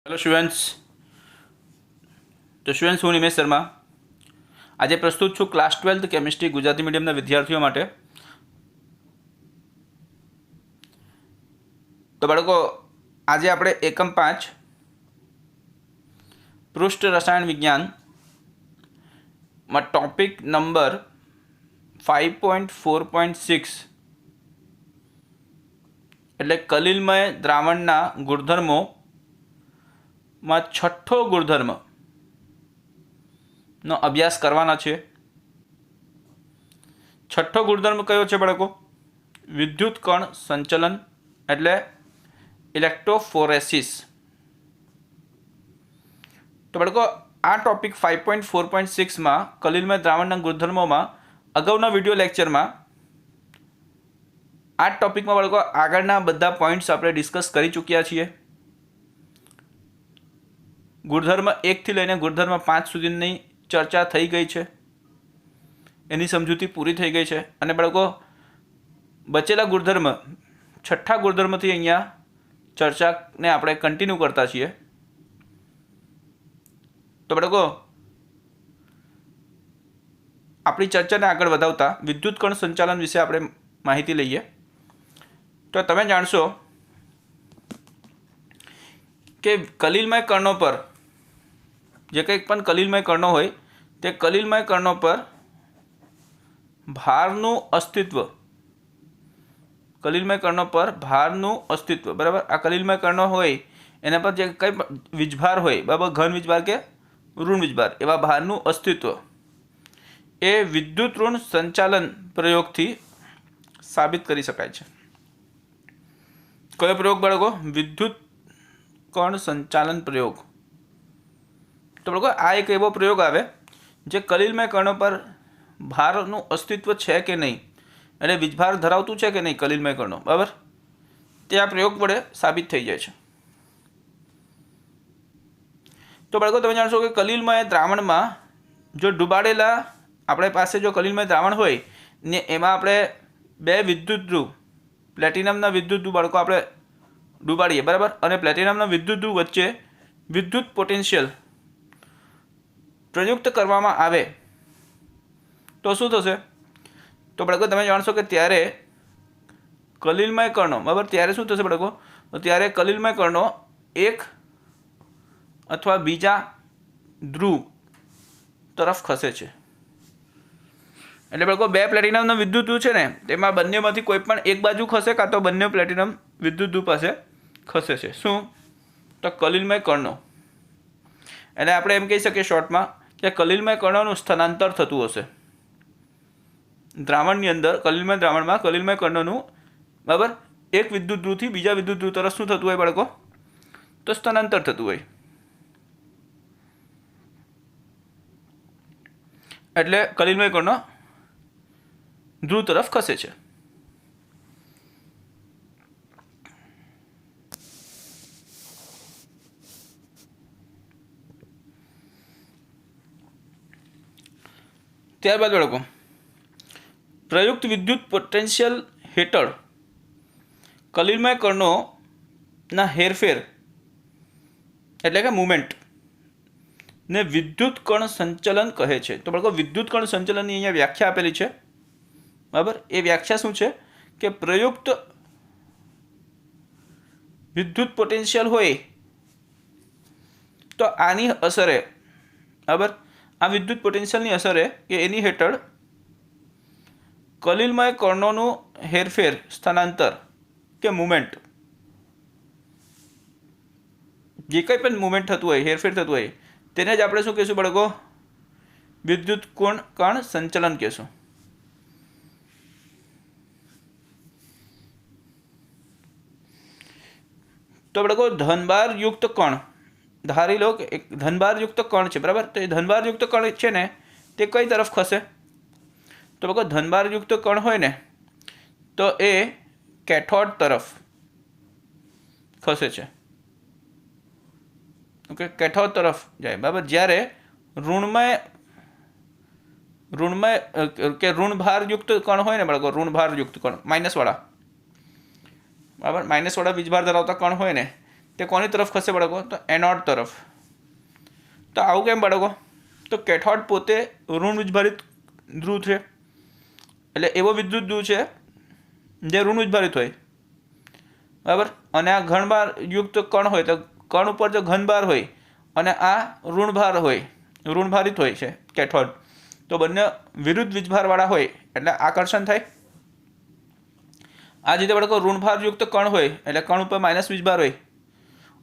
Hello students. तो students हूँ निमेश शर्मा आज प्रस्तुत छूँ क्लास 12 केमिस्ट्री गुजराती मीडियम विद्यार्थीओ माटे। तो बाळको आज आप एकम 5 पृष्ठ रसायन विज्ञान में टॉपिक नंबर 5.4.6 एटले कलिलमय द्रावणना गुणधर्मों में छठो गुणधर्म नो अभ्यास करवाना छे। छठो गुणधर्म कयो छे बाळको? विद्युत कण संचलन एटले इलेक्ट्रोफोरेसिस। तो बाळको आ टॉपिक 5.4.6 में कलिलमय द्रावणना गुणधर्मों में अगाउना विडियो लेक्चर में आ टॉपिक में बाळको आगळना बधा पॉइंट्स आपणे डिस्कस करी चूक्या छीए। गुणधर्म 1 थी लईने गुणधर्म 5 सुधीनी चर्चा थई गई है, एनी समझूती पूरी थई गई है अने बाळको बचेला गुणधर्म छठ्ठा गुणधर्म थी अहींया चर्चा ने आपणे कंटिन्यू करता छीए। तो बाळको आपणी चर्चा ने आगळ वधावता विद्युत कण संचालन विषे आपणे माहिती लईए। तो तमे जाणशो के कलिलमय कणों पर जे कंई पण कलिलमय कणों होय ते कलिलमय कणों पर भारनु अस्तित्व, कलिलमय कणों पर भारनु अस्तित्व बराबर। आ कलिलमय कणों होय एना पर जे कंई वीजभार होय बराबर, घन वीजभार के ऋण वीजभार, एवा भारनु अस्तित्व ए विद्युत ऋण संचालन प्रयोग थी साबित करी शकाय छे। कयो प्रयोग बाळको? विद्युत कण संचालन प्रयोग। तो बाळको आ एक एवो प्रयोग आवे जे कलिलमय कणों पर भारनु अस्तित्व छे के नहीं, एटले वीजभार धरावतुं छे के नहीं कलिलमय कणों बराबर, ते आ प्रयोग वडे साबित थई जाय छे। तो बाळको तमे जाणशो के कलिलमय द्रावण में जो डूबाड़ेला आपणे पासे जो कलिलमय द्रावण होय ने एमां आपणे बे विद्युत ध्रुव प्लेटिनमना विद्युत ध्रुव बाळको आपणे डूबाड़ीए बराबर, अने प्लेटिनमना विद्युत ध्रुव वच्चे विद्युत पोटेन्शियल प्रयुक्त करवामां आवे तो शुं थशे? तो बाळको तमे जाणशो के त्यारे कलिलमय कणों बराबर, त्यारे शुं थशे बाळको? तो त्यारे कलिलमय कणों एक अथवा बीजा ध्रुव तरफ खसे छे। एटले बाळको बे प्लेटिनमना विद्युत ध्रुव छे ने तेमां बंनेमांथी कोईपण एक बाजू खसे कां तो बंने प्लेटिनम विद्युत ध्रुव पासे खसे छे। शुं? तो कलिलमय कणों। एटले आपणे एम कही सकीए शॉर्टमां के कलिलमय कणोनुं स्थलांतर थतुं हशे द्रावणनी अंदर। कलिलमय द्रावणमां कलिलमय कणोनुं बराबर एक विद्युत ध्रुवथी बीजा विद्युत ध्रुव तरफ शुं थतुं होय बाळको? तो स्थलांतर थतुं होय। एटले कलिलमय कणों ध्रुव तरफ खसे छे। त्यारबाद बाळको प्रयुक्त विद्युत पोटेन्शियल हेठळ कलिलमय कणोना हेरफेर एटले के मूवमेंट ने विद्युत कण संचलन कहे छे। तो बाळको विद्युत कण संचलननी अहींया व्याख्या आपेली छे बराबर। ए व्याख्या शुं छे के प्रयुक्त विद्युत पोटेन्शियल होय तो आनी असरे बराबर, आ विद्युत पोटेन्शियलनी असरे के एनी हेठळ कलिलमय कणोनुं हेरफेर स्थानांतर के मूवमेंट, जे कंई पण मूवमेंट थतुं होय हेरफेर थतुं होय तेने ज आपणे शुं कहीशुं बाळको? विद्युत कण संचलन कहीशुं। तो बाळको धनभार युक्त कण धारी लो कि एक धनभार युक्त कण है बराबर। तो ये धनभार युक्त कण है ने ते कई तरफ खसे? तो बाळको धनभार युक्त कण होय ने तो ए कैथोड तरफ खसे छे। ओके, कैथोड तरफ जाए बराबर। ज्यारे ऋणमय ऋणमय के ऋणभार युक्त कण होय ने बाळको ऋणभार युक्त कण माइनस वाळा बराबर, माइनस वाळा वीजभार धरावता कण होय ने તે કોની તરફ ખસે બાળકો? તો એનોડ તરફ. તો આવું કેમ બાળકો? તો કેથોડ પોતે ઋણ વીજભારિત ધ્રુવ છે, એટલે એવો વિદ્યુત ધ્રુવ છે જે ઋણ વીજભારિત હોય, બરાબર. અને આ ઘનભાર યુક્ત કણ હોય, તો કણ ઉપર જો ઘનભાર હોય અને આ ઋણભાર હોય, ઋણભારિત હોય છે કેથોડ, તો બંને વિરુદ્ધ વીજભારવાળા હોય એટલે આકર્ષણ થાય. આ રીતે બાળકો ઋણભારયુક્ત કણ હોય એટલે કણ ઉપર માઇનસ વીજભાર હોય,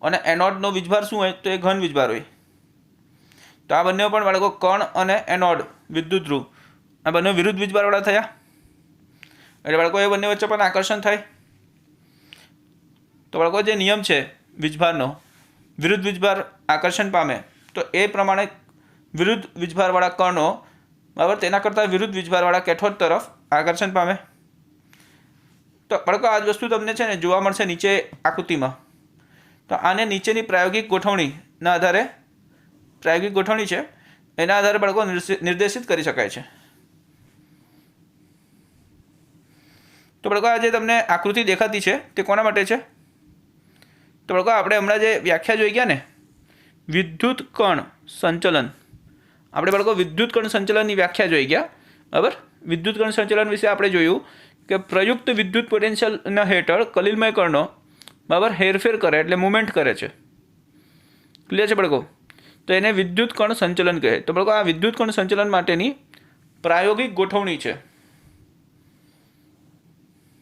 અને એનોડનો વીજભાર શું હોય? તો એ ઘન વીજભાર હોય. તો આ બંને પણ બાળકો કણ અને એનોડ વિદ્યુત ધ્રુવ આ બંને વિરુદ્ધ વીજભારવાળા થયા, એટલે બાળકો એ બંને વચ્ચે પણ આકર્ષણ થાય. તો બાળકો જે નિયમ છે વીજભારનો, વિરુદ્ધ વીજભાર આકર્ષણ પામે, તો એ પ્રમાણે વિરુદ્ધ વીજભારવાળા કણો, બરાબર, તેના કરતાં વિરુદ્ધ વીજભારવાળા કેથોડ તરફ આકર્ષણ પામે. તો બાળકો આ જ વસ્તુ તમને છે ને જોવા મળશે નીચે આકૃતિમાં. તો આને નીચેની પ્રાયોગિક ગોઠવણીના આધારે, પ્રાયોગિક ગોઠવણી છે એના આધારે બાળકો નિર્દેશિત કરી શકાય છે. તો બાળકો આ જે તમને આકૃતિ દેખાતી છે તે કોના માટે છે? તો બાળકો આપણે હમણાં જે વ્યાખ્યા જોઈ ગયા ને, વિદ્યુત કણ સંચલન, આપણે બાળકો વિદ્યુત કણ સંચલનની વ્યાખ્યા જોઈ ગયા, બરાબર. વિદ્યુત કણ સંચલન વિશે આપણે જોયું કે પ્રયુક્ત વિદ્યુત પોટેન્શિયલના હેઠળ કલિલમય કણો, બરાબર, હેરફેર કરે એટલે મુવમેન્ટ કરે છે. ક્લિયર છે બાળકો? તો એને વિદ્યુત કણ સંચલન કહે. તો બાળકો આ વિદ્યુત કણ સંચલન માટેની પ્રાયોગિક ગોઠવણી છે.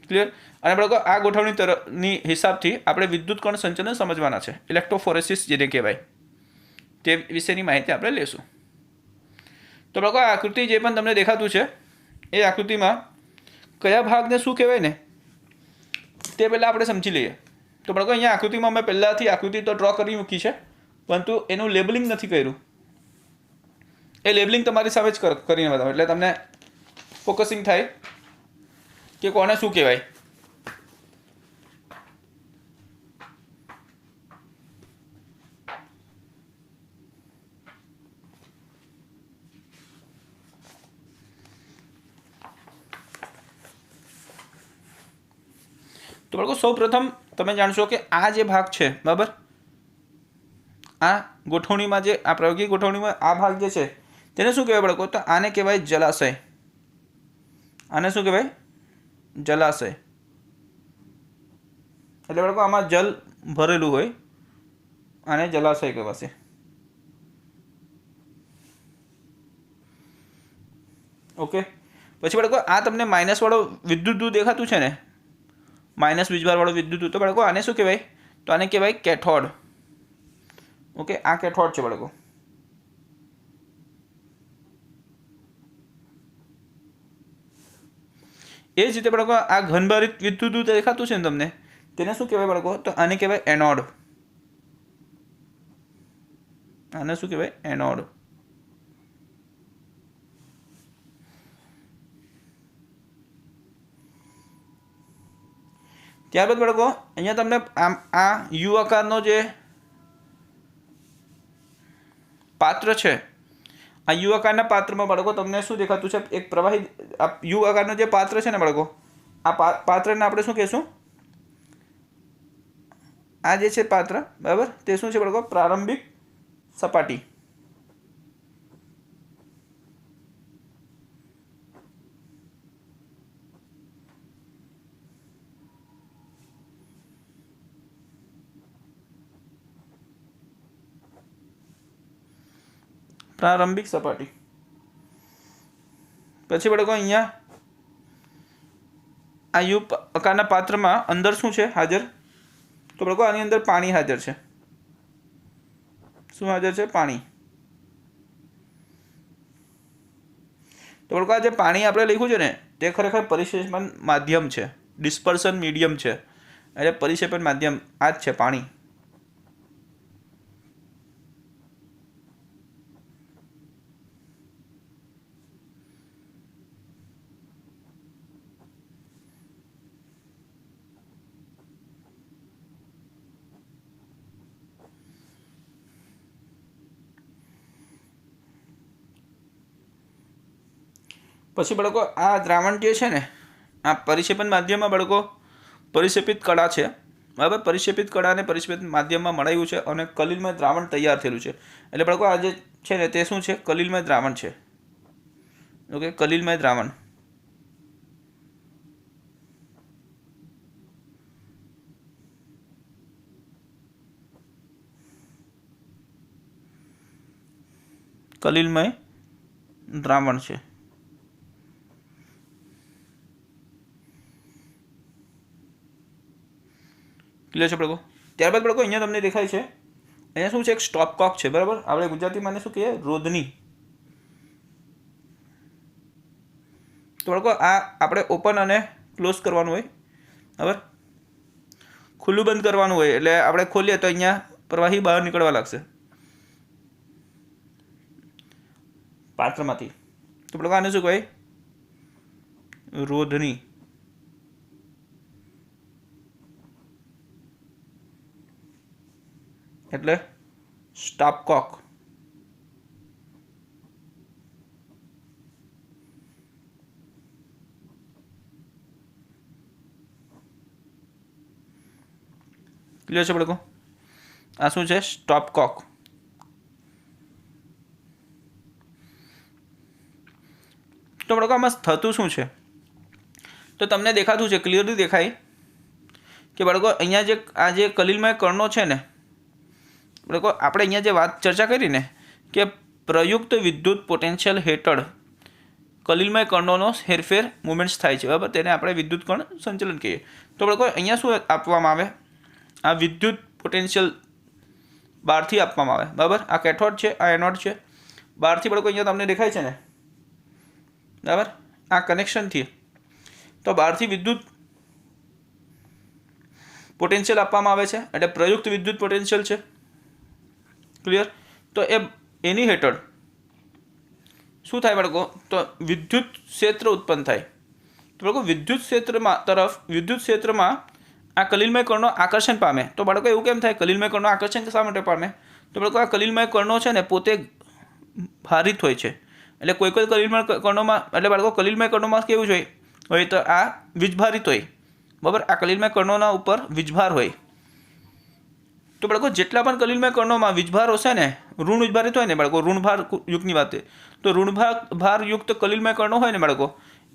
ક્લિયર? અને બાળકો આ ગોઠવણી તરફની હિસાબથી આપણે વિદ્યુત કણ સંચલન સમજવાના છે, ઇલેક્ટ્રોફોરેસિસ જેને કહેવાય, તે વિશેની માહિતી આપણે લેશું. તો બાળકો આ આકૃતિ જે પણ તમને દેખાતું છે એ આકૃતિમાં કયા ભાગને શું કહેવાય ને તે પહેલાં આપણે સમજી લઈએ. તો બાળકો અહીંયા આકૃતિમાં મેં પહેલાંથી આકૃતિ તો ડ્રો કરી મૂકી છે, પરંતુ એનું લેબલિંગ નથી કર્યું. એ લેબલિંગ તમારી સામે જ કરીને બતાવો, એટલે તમને ફોકસિંગ થાય કે કોને શું કહેવાય. તો બાળકો સૌ પ્રથમ તમે જાણશો કે આ જે ભાગ છે, બરાબર, આ ગોઠવણીમાં જે આ પ્રાયોગિક ગોઠવણીમાં આ ભાગ જે છે તેને શું કહેવાય બાળકો? તો આને કહેવાય જલાશય. આને શું કહેવાય? જલાશય. એટલે બાળકો આમાં જલ ભરેલું હોય, આને જલાશય કહેવાશે. ઓકે. પછી બાળકો આ તમને માઇનસવાળો વિદ્યુત ધ્રુવ દેખાતું છે ને, માઇનસ વીજભારવાળો વિદ્યુત ધ્રુવ, તો બાળકો આને શું કહેવાય? તો આને કહેવાય કેથોડ. ઓકે, આ કેથોડ છે બાળકો. એ જ રીતે બાળકો આ ઘનભારિત વિદ્યુત ધ્રુવ દેખાતું છે ને તમને, તેને શું કહેવાય બાળકો? તો આને કહેવાય એનોડ. આને શું કહેવાય? એનોડ. ત્યારબાદ બાળકો અહીંયા તમને આ યુ આકારનો જે પાત્ર છે, આ યુ આકારના પાત્રમાં બાળકો તમને શું દેખાતું છે? એક પ્રવાહી. આ યુ આકારનો જે પાત્ર છે ને બાળકો, આ પાત્રને આપણે શું કહેશું? આ જે છે પાત્ર, બરાબર, તે શું છે બાળકો? પ્રારંભિક સપાટી. પ્રારંભિક સપાટી. પછી બાળકો અહીંયા આ યુ આકારના પાત્રમાં અંદર શું છે હાજર? તો બાળકો આની અંદર પાણી હાજર છે. શું હાજર છે? પાણી. તો બાળકો આ જે પાણી આપણે લખ્યું છે ને તે ખરેખર પરિક્ષેપણ માધ્યમ છે, ડિસ્પર્સન મીડિયમ છે, એટલે પરિક્ષેપણ માધ્યમ આ જ છે, પાણી. પછી બાળકો આ દ્રાવણ જે છે ને, આ પરિક્ષેપણ માધ્યમમાં બાળકો પરિક્ષેપિત કળા છે, બરાબર, પરિક્ષેપિત કણા અને પરિક્ષેપિત માધ્યમમાં મળાયું છે અને કલિલમય દ્રાવણ તૈયાર થયેલું છે. એટલે બાળકો આ જે છે ને તે શું છે? કલિલમય દ્રાવણ છે. ઓકે, કલિલમય દ્રાવણ. કલિલમય દ્રાવણ છે. ક્લિયર છે બાળકો? ત્યારબાદ બાળકો અહીંયા તમને દેખાય છે, અહીંયા શું છે? એક સ્ટોપકોક છે. બરાબર, આપણે ગુજરાતીમાં એને શું કહીએ? રોધની. તો બાળકો આ આપણે ઓપન અને ક્લોઝ કરવાનું હોય. બરાબર, ખુલ્લું બંધ કરવાનું હોય. એટલે આપણે ખોલીએ તો અહીંયા પ્રવાહી બહાર નીકળવા લાગશે પાત્રમાંથી. તો બાળકો આને શું કહેવાય? રોધની. એટલે સ્ટોપકોક. ક્લિયર છે બાળકો? આ શું છે? સ્ટોપકોક. તો બાળકો આમાં થતું શું છે? તો તમને દેખાતું છે, ક્લિયરલી દેખાય કે બાળકો અહીંયા આ જે કલિલમય કણો છે ને બાળકો, આપણે અહીંયા જે વાત ચર્ચા કરી ને કે પ્રયુક્ત વિદ્યુત પોટેન્શિયલ હેઠળ કલિલમય કણોનો હેરફેર મુવમેન્ટ્સ થાય છે. બરાબર, તેને આપણે વિદ્યુત કણ સંચલન કહીએ. તો બાળકો અહીંયા શું આપવામાં આવે? આ વિદ્યુત પોટેન્શિયલ બહારથી આપવામાં આવે. બરાબર, આ કેથોડ છે, આ એનોડ છે. બહારથી બાળકો અહીંયા તમને દેખાય છે ને, બરાબર, આ કનેક્શનથી તો બહારથી વિદ્યુત પોટેન્શિયલ આપવામાં આવે છે. એટલે પ્રયુક્ત વિદ્યુત પોટેન્શિયલ છે. ક્લિયર? તો એની હેઠળ શું થાય બાળકો? તો વિદ્યુત ક્ષેત્ર ઉત્પન્ન થાય. તો બાળકો વિદ્યુત ક્ષેત્રમાં આ કલિલમય કણો આકર્ષણ પામે. તો બાળકો એવું કેમ થાય? કલિલમય કણો આકર્ષણ શા માટે પામે? તો બાળકો આ કલિલમય કણો છે ને પોતે ભારિત હોય છે. એટલે કોઈ કલિલમય કણોમાં, એટલે બાળકો કલિલમય કણોમાં કેવું હોય તો આ વીજભારિત હોય. બરાબર, આ કલિલમય કણોના ઉપર વીજભાર હોય. તો બાળકો જેટલા પણ કલિલમય કણોમાં વીજભાર હશે ને, ઋણ વીજભારિત હોય ને બાળકો, ઋણભાર યુક્તની વાત છે, તો ઋણભારયુક્ત કલિલમય કણો હોય ને બાળકો,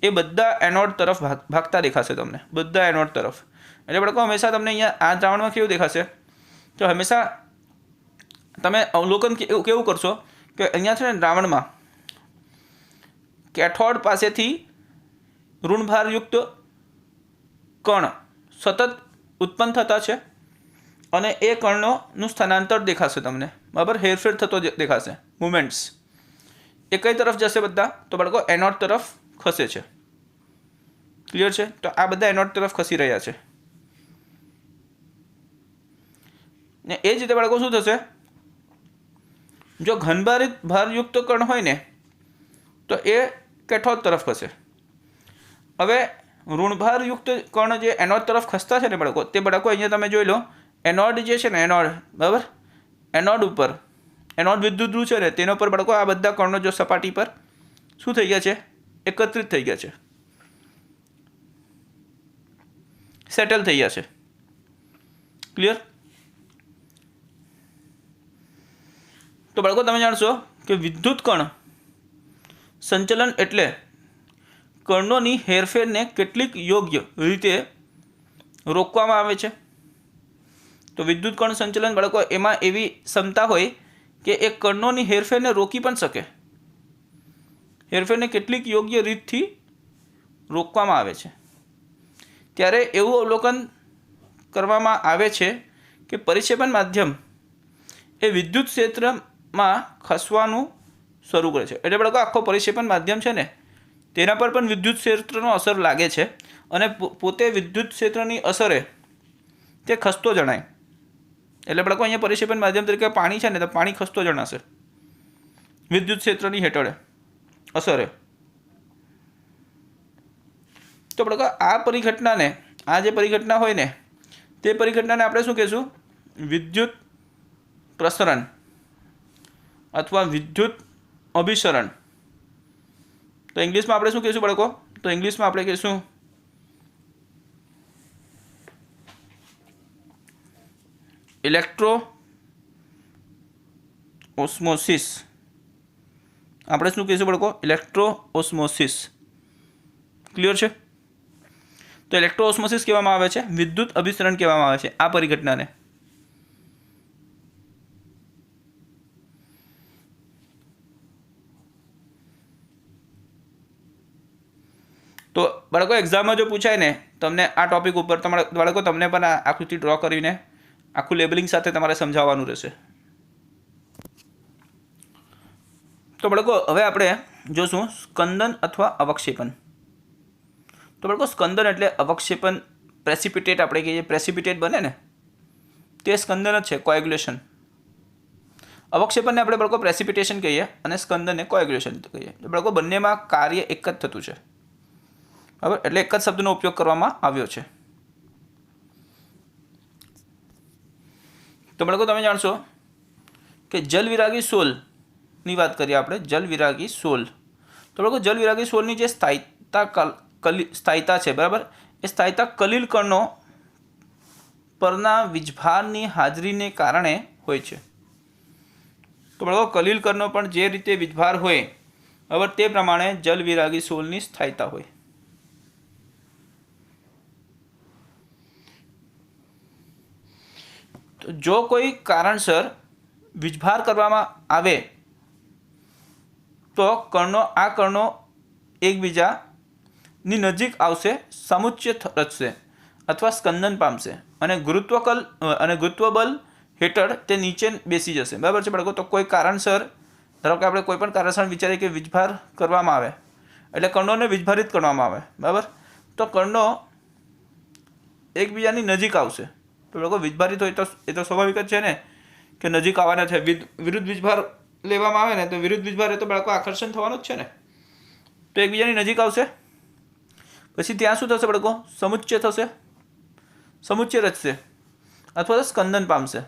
એ બધા એનોડ તરફ ભાગતા દેખાશે તમને, બધા એનોડ તરફ. એટલે બાળકો હંમેશા તમને અહીંયા આ દ્રાવણમાં કેવું દેખાશે? તો હંમેશા તમે અવલોકન કેવું કરશો કે અહીંયા છે ને દ્રાવણમાં કેથોડ પાસેથી ઋણભારયુક્ત કણ સતત ઉત્પન્ન થતા છે અને એ કણોનું સ્થાનાંતર દેખાશે તમને. બરાબર, હેરફેર થતો દેખાશે, મુવમેન્ટ્સ. એ કઈ તરફ જશે બધા? તો બાળકો એનોડ તરફ ખસે છે. ક્લિયર છે? તો આ બધા એનોડ તરફ ખસી રહ્યા છે. ને એ જ રીતે બાળકો શું થશે? જો ભારયુક્ત કણ હોય ને તો એ કેથોડ તરફ ખસે. હવે ઋણભારયુક્ત કણ જે એનોડ તરફ ખસતા છે ને બાળકો, તે બાળકો અહીંયા તમે જોઈ લો, એનોડ જે છે ને, એનોડ, બરાબર, એનોડ ઉપર, એનોડ વિદ્યુત ધ્રુવ છે ને તેના ઉપર બાળકો આ બધા કણો જો સપાટી પર શું થઈ ગયા છે? એકત્રિત થઈ ગયા છે, સેટલ થઈ ગયા છે. ક્લિયર? તો બાળકો તમે જાણશો કે વિદ્યુત કણ સંચલન એટલે કણોની હેરફેરને કેટલીક યોગ્ય રીતે રોકવામાં આવે છે. તો વિદ્યુત કણ સંચલન બાળકો એમાં એવી ક્ષમતા હોય કે એ કણોની હેરફેરને રોકી પણ શકે. હેરફેરને કેટલીક યોગ્ય રીતથી રોકવામાં આવે છે. ત્યારે એવું અવલોકન કરવામાં આવે છે કે પરિક્ષેપણ માધ્યમ એ વિદ્યુત ક્ષેત્રમાં ખસવાનું શરૂ કરે છે. એટલે બાળકો આખો પરિક્ષેપણ માધ્યમ છે ને તેના પર પણ વિદ્યુત ક્ષેત્રનો અસર લાગે છે અને પોતે વિદ્યુત ક્ષેત્રની અસરે તે ખસતો જણાય. એટલે બાળકો અહીંયા પરિક્ષેપણ માધ્યમ તરીકે પાણી છે ને તો પાણી ખસતો જણાશે વિદ્યુત ક્ષેત્રની હેઠળ અસરે. તો બાળકો આ પરિઘટનાને, આ જે પરિઘટના હોય ને તે પરિઘટનાને આપણે શું કહીશું? વિદ્યુત પ્રસરણ અથવા વિદ્યુત અભિસરણ. તો ઇંગ્લિશમાં આપણે શું કહીશું બાળકો? તો ઇંગ્લિશમાં આપણે કહીશું ઇલેક્ટ્રો ઓસ્મોસિસ, આપણે શું કહીશું બાળકો? Electro osmosis. ક્લિયર છે? તો ઇલેક્ટ્રો ઓસ્મોસિસ કહેવામાં આવે છે, વિદ્યુત અભિસરણ કહેવામાં આવે છે આ પરિઘટનાને. તો બાળકો એક્ઝામમાં જો પૂછાય ને તમને આ ટોપિક ઉપર, તમારે બાળકો તમને પણ આ આકૃતિ ડ્રો કરીને આખું લેબલિંગ સાથે તમારે સમજાવવાનું રહેશે. તો બાળકો હવે આપણે જોશું સ્કંદન અથવા અવક્ષેપન. તો બાળકો સ્કંદન એટલે અવક્ષેપન, પ્રેસિપિટેટ આપણે કહીએ, પ્રેસિપિટેટ બને ને તે સ્કંદન જ છે, કોએગ્યુલેશન. અવક્ષેપનને આપણે બાળકો પ્રેસિપિટેશન કહીએ અને સ્કંદનને કોએગ્યુલેશન કહીએ. તો બાળકો બંનેમાં કાર્ય એક જ થતું છે, બરાબર? એટલે એક જ શબ્દનો ઉપયોગ કરવામાં આવ્યો છે. તો બાળકો તમે જાણશો કે જલવિરાગી સોલની વાત કરીએ આપણે. જલવિરાગી સોલ, તો બાળકો જલવિરાગી સોલની જે સ્થાયિતા છે, બરાબર, એ સ્થાયિતા કલીલ કણો પરના વીજભારની હાજરીને કારણે હોય છે. તો બાળકો કલીલ કણો પણ જે રીતે વીજભાર હોય, બરાબર, તે પ્રમાણે જલવિરાગી સોલની સ્થાયિતા હોય. જો કોઈ કારણસર વીજભાર કરવામાં આવે તો આ કણો એકબીજાની નજીક આવશે, સમુચ્ચય રચશે અથવા સ્કંદન પામશે અને ગુરુત્વબળ હેઠળ તે નીચે બેસી જશે. બરાબર છે બાળકો? તો કોઈ કારણસર, ધારો કે આપણે કોઈ પણ કારણસર વિચારીએ કે વીજભાર કરવામાં આવે એટલે કણોને વીજભારિત કરવામાં આવે, બરાબર, તો કણો એકબીજાની નજીક આવશે. તો લોકો વીજભારિત હોય તો એ તો સ્વાભાવિક જ છે ને કે નજીક આવવાના છે. વિરુદ્ધ વીજભાર લેવામાં આવે ને તો વિરુદ્ધ વીજભાર એ તો બાળકો આકર્ષણ થવાનું જ છે ને. તો એકબીજાની નજીક આવશે, પછી ત્યાં શું થશે બાળકો? સમુચ્ચય થશે, સમુચ્ચય રચશે અથવા તો સ્કંદન પામશે,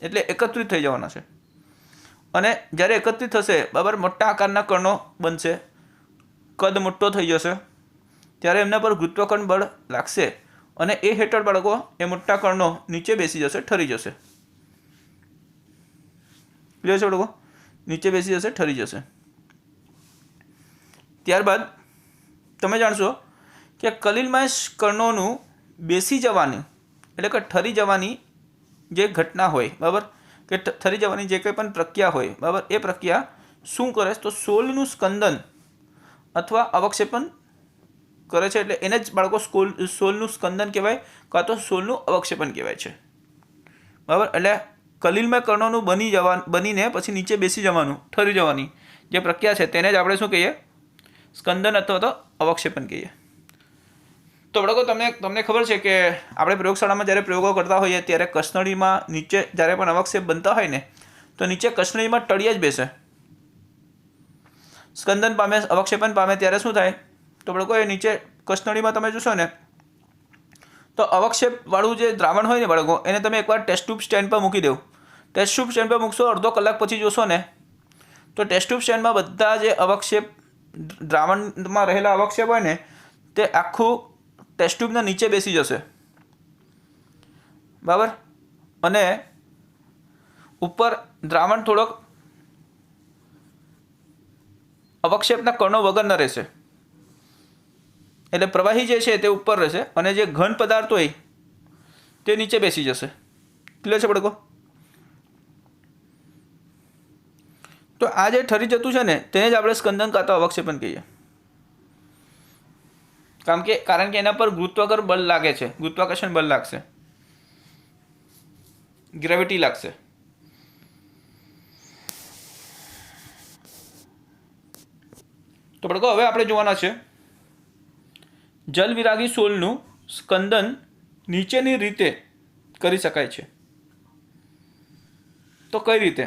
એટલે એકત્રિત થઈ જવાના છે. અને જ્યારે એકત્રિત થશે, બરાબર, મોટા આકારના કણો બનશે, કદ મોટો થઈ જશે, ત્યારે એમના પર ગુરુત્વાકર્ષણ બળ લાગશે અને એ હેઠળ બાળકો એ મોટા કણો નીચે બેસી જશે, ઠરી જશે. ક્લિયર છે બાળકો? નીચે બેસી જશે, ઠરી જશે. ત્યારબાદ તમે જાણશો કે કલીલમય કણોનું બેસી જવાની એટલે કે ઠરી જવાની જે ઘટના હોય, બરાબર, કે ઠરી જવાની જે કંઈ પણ પ્રક્રિયા હોય, બરાબર, એ પ્રક્રિયા શું કરે? તો સોલનું સ્કંદન અથવા અવક્ષેપન કરે છે. એટલે એને જ બાળકો સોલનું સ્કંદન કહેવાય કાં તો સોલનું અવક્ષેપન કહેવાય છે, બરાબર. એટલે કલીલમય કણોનું બનીને પછી નીચે બેસી જવાનું, ઠરી જવાની જે પ્રક્રિયા છે તેને જ આપણે શું કહીએ? સ્કંદન અથવા તો અવક્ષેપન કહીએ. તો બાળકો તમને ખબર છે કે આપણે પ્રયોગશાળામાં જ્યારે પ્રયોગો કરતા હોઈએ ત્યારે કસનળીમાં નીચે જ્યારે પણ અવક્ષેપ બનતા હોય ને તો નીચે કસનળીમાં તળિયે જ બેસે. સ્કંદન પામે, અવક્ષેપન પામે ત્યારે શું થાય? તો બાળકો એ નીચે કસનળીમાં તમે જોશો ને તો અવક્ષેપવાળું જે દ્રાવણ હોય ને બાળકો, એને તમે એકવાર ટેસ્ટ ટ્યુબ સ્ટેન્ડ પર મૂકી દો. ટેસ્ટ ટ્યુબ સ્ટેન્ડ પર મૂકશો, અડધો કલાક પછી જોશો ને તો ટેસ્ટ ટ્યુબ સ્ટેન્ડમાં બધા જે અવક્ષેપ, દ્રાવણમાં રહેલા અવક્ષેપ હોય ને તે આખું ટેસ્ટ ટ્યુબના નીચે બેસી જશે, બરાબર. અને ઉપર દ્રાવણ થોડોક અવક્ષેપના કણો વગરના રહેશે, એટલે પ્રવાહી જે છે તે ઉપર રહેશે અને જે ઘન પદાર્થ હોય તે નીચે બેસી જશે. ક્લિયર છે બાળકો? તો આ જે ઠરી જતું છે ને તેને જ આપણે સ્કંદન કાં તો અવક્ષેપન કહીએ. કારણ કે એના પર ગુરુત્વાકર્ષણ બળ લાગે છે, ગુરુત્વાકર્ષણ બળ લાગશે, ગ્રેવિટી લાગશે. તો બાળકો હવે આપણે જોવાના છે જલવિરાગી સોલનું સ્કંદન નીચેની રીતે કરી શકાય છે. તો કઈ રીતે?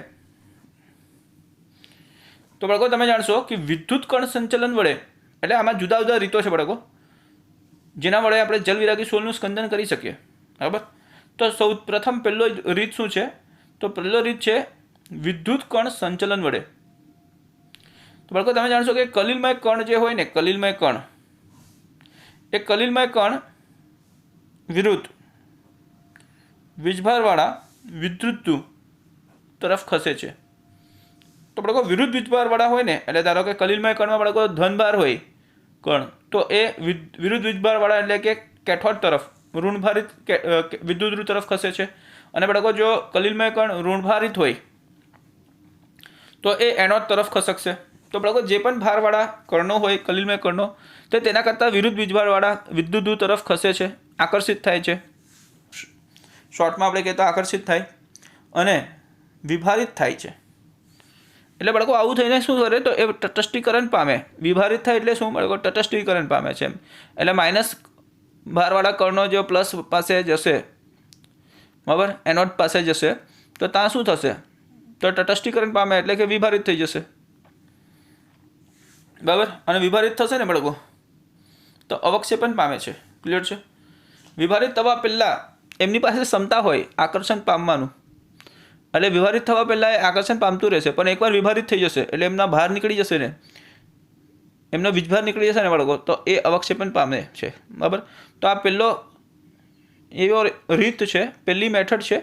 તો બાળકો તમે જાણશો કે વિદ્યુત કણ સંચલન વડે, એટલે આમાં જુદા જુદા રીતો છે બાળકો જેના વડે આપણે જલવિરાગી સોલનું સ્કંદન કરી શકીએ, બરાબર. તો પ્રથમ પહેલો રીત શું છે? તો પહેલો રીત છે વિદ્યુત કણ સંચલન વડે. તો બાળકો તમે જાણશો કે કલીલમય કણ જે હોય ને, કલીલમય કણ, એ કલીલમય કણ વિરુદ્ધ વીજભારવાળા વિદ્યુત તરફ ખસે છે. તો બાળકો વિરુદ્ધ વીજભારવાળા હોય ને, એટલે ધારો કે કલિલમય કણમાં બાળકો ધનભાર હોય કણ, તો એ વિરુદ્ધ વીજભારવાળા એટલે કે કેથોડ તરફ ઋણભારિત વિદ્યુત ધ્રુવ તરફ ખસે છે. અને બાળકો જો કલિલમય કણ ઋણભારિત હોય તો એ એનોડ તરફ ખસકશે. તો બાળકો જે પણ ભારવાળા કણો હોય કલિલમય કણો, તે તેના કરતાં વિરુદ્ધ વીજભારવાળા વિદ્યુત ધ્રુવ તરફ ખસે છે, આકર્ષિત થાય છે. શોર્ટમાં આપણે કહેતા આકર્ષિત થાય અને વિભારિત થાય છે. એટલે બાળકો આવું થઈને શું કરે, તો એ તટસ્થીકરણ પામે. વિભારિત થાય એટલે શું બાળકો? તટસ્થીકરણ પામે છે. એટલે માઇનસ ભારવાળા કણો જો પ્લસ પાસે જશે, બરાબર, એનોડ પાસે જશે, તો ત્યાં શું થશે? તો તટસ્થીકરણ પામે એટલે કે વિભારિત થઈ જશે, બરાબર. અને વિભારિત થશે ને બાળકો તો અવક્ષેપણ પામે છે. ક્લિયર છે? વિભારિત થવા પહેલાં એમની પાસે ક્ષમતા હોય આકર્ષણ પામવાનું, એટલે વિભારિત થવા પહેલાં એ આકર્ષણ પામતું રહેશે. પણ એકવાર વિભારિત થઈ જશે એટલે એમના ભાર નીકળી જશે ને, એમનો વીજભાર નીકળી જશે ને બાળકો, તો એ અવક્ષેપણ પામે છે, બરાબર. તો આ પહેલો એવો રીત છે, પહેલી મેથડ છે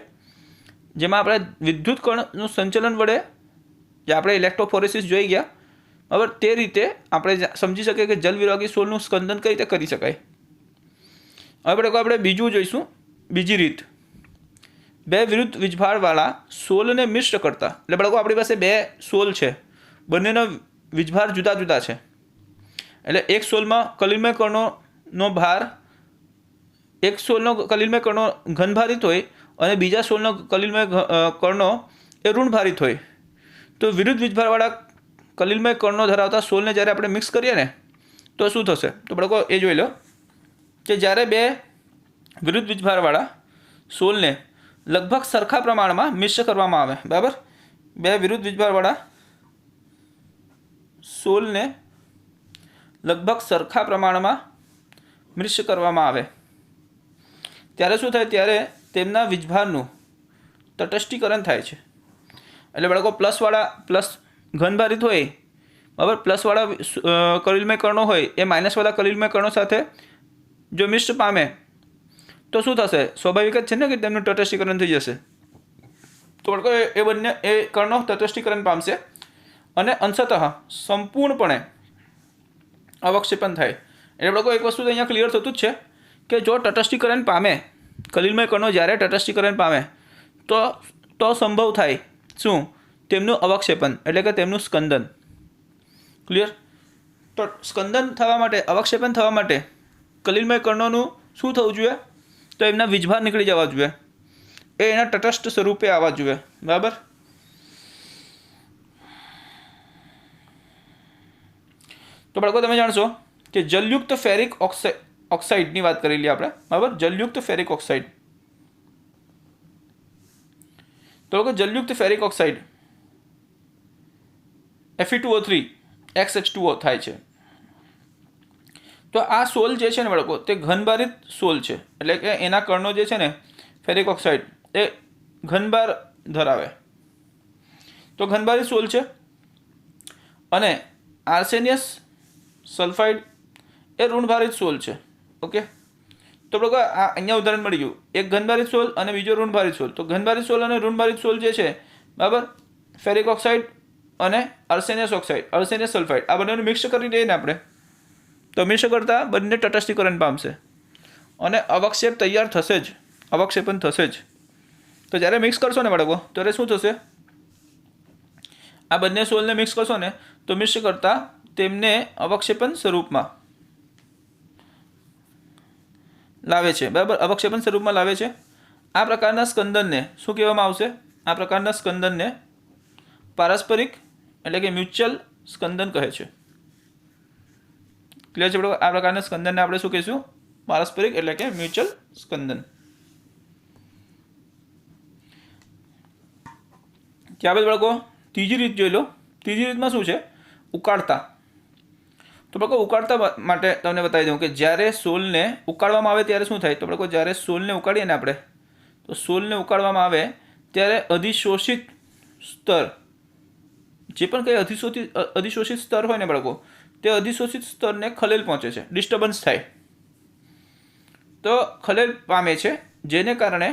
જેમાં આપણે વિદ્યુત કણનું સંચલન વડે, જે આપણે ઇલેક્ટ્રોફોરેસિસ જોઈ ગયા, બરાબર, તે રીતે આપણે સમજી શકીએ કે જલવિભાગી સોલનું સ્કંદન કઈ રીતે કરી શકાય. હવે બાળકો આપણે બીજું જોઈશું, બીજી રીત, બે વિરુદ્ધ વીજભારવાળા સોલને મિશ્ર કરતા. એટલે બાળકો આપણી પાસે બે સોલ છે, બંનેનો વીજભાર જુદા જુદા છે. એટલે એક સોલમાં કલિલમય કણોનો ભાર, એક સોલનો કલિલમય કણો ઘનભારિત હોય અને બીજા સોલનો કલિલમય કણો એ ઋણભારિત હોય. તો વિરુદ્ધ વીજભારવાળા કલિલમય કણો ધરાવતા સોલને જ્યારે આપણે મિક્સ કરીએ ને, તો શું થશે? તો બાળકો એ જોઈ લો કે જ્યારે બે વિરુદ્ધ વીજભારવાળા સોલને લગભગ સરખા પ્રમાણમાં મિશ્ર કરવામાં આવે, બરાબર, બે વિરુદ્ધ વીજભારવાળા સોલને લગભગ સરખા પ્રમાણમાં મિશ્ર કરવામાં આવે, ત્યારે શું થાય? ત્યારે તેમના વીજભારનું તટસ્થીકરણ થાય છે. એટલે બાળકો પ્લસ ઘનભારિત હોય, બરાબર, પ્લસવાળા કલિલમય કણો હોય એ માઇનસવાળા કલિલમય કણો સાથે જો મિશ્ર પામે તો શું થશે? સ્વાભાવિક જ છે ને કે તેમનું તટસ્થીકરણ થઈ જશે. તો બાળકો એ બંને એ કણો તટસ્થીકરણ પામશે અને અંશતઃ સંપૂર્ણપણે અવક્ષેપણ થાય. એટલે બાળકો એક વસ્તુ તો અહીંયા ક્લિયર થતું જ છે કે જો તટસ્થીકરણ પામે, કલિલમય કણો જ્યારે તટસ્થીકરણ પામે તો સંભવ થાય શું? તેમનું અવક્ષેપણ એટલે કે તેમનું સ્કંદન. ક્લિયર? તો સ્કંદન થવા માટે, અવક્ષેપણ થવા માટે કલિલમય કણોનું શું થવું જોઈએ? તો એમના વીજભાર નીકળી જવા જોઈએ, એ એના તટસ્થ સ્વરૂપે આવવા જોઈએ, બરાબર. તો બાળકો તમે જાણશો કે જલયુક્ત ફેરિક ઓક્સાઇડની વાત કરેલી આપણે, બરાબર, જલયુક્ત ફેરિક ઓક્સાઇડ. તો બાળકો જલયુક્ત ફેરિક ઓક્સાઇડ Fe2O3 XH2O થાય છે. તો આ સોલ જે છે ને બાળકો તે ઘનભારિત સોલ છે, એટલે કે એના કણો જે છે ને ફેરિક ઓક્સાઇડ એ ઘનભાર ધરાવે. તો ઘનભારિત સોલ છે અને આર્સેનિયસ સલ્ફાઇડ એ ઋણભારિત સોલ છે. ઓકે, તો બાળકો આ અહીંયા ઉદાહરણ મળી ગયું, એક ઘનભારિત સોલ અને બીજો ઋણભારિત સોલ. તો ઘનભારિત સોલ અને ઋણભારિત સોલ જે છે, બરાબર, ફેરિક ઓક્સાઇડ અને આર્સેનિયસ ઓક્સાઇડ, આર્સેનિયસ સલ્ફાઇડ, આ બંનેનું મિક્સ કરી દઈએ ને આપણે, તો મિક્સ કરતાં બંને તટસ્થીકરણ પામશે અને અવક્ષેપ તૈયાર થશે જ, અવક્ષેપણ થશે જ. તો જ્યારે મિક્સ કરશો ને બાળકો ત્યારે શું થશે? આ બંને સોલને મિક્સ કરશો ને તો મિક્સ કરતાં તેમને અવક્ષેપણ સ્વરૂપમાં લાવે છે, બરાબર, અવક્ષેપણ સ્વરૂપમાં લાવે છે. આ પ્રકારના સ્કંદનને શું કહેવામાં આવશે? આ પ્રકારના સ્કંદનને પારસ્પરિક એટલે કે મ્યુચ્યુઅલ સ્કંદન કહે છે. ક્લિયર છે બાળકો? આ પ્રકારના સ્કંદનને આપણે શું કહીશું? પારસ્પરિક એટલે કે મ્યુચ્યુઅલ સ્કંદન. ત્યારબાદ બાળકો ત્રીજી રીત જોઈ લો. ત્રીજી રીતમાં શું છે? ઉકાળતા. તો બાળકો ઉકાળતા માટે તમને બતાવી દઉં કે જ્યારે સોલને ઉકાળવામાં આવે ત્યારે શું થાય? તો બાળકો જ્યારે સોલને ઉકાળીએ ને આપણે, તો સોલને ઉકાળવામાં આવે ત્યારે અધિશોષિત સ્તર, જે પણ કંઈ અધિશોષિત સ્તર હોય ને બાળકો, તે અધિશોષિત સ્તરને ખલેલ પહોંચે છે, ડિસ્ટર્બન્સ થાય, તો ખલેલ પામે છે, જેને કારણે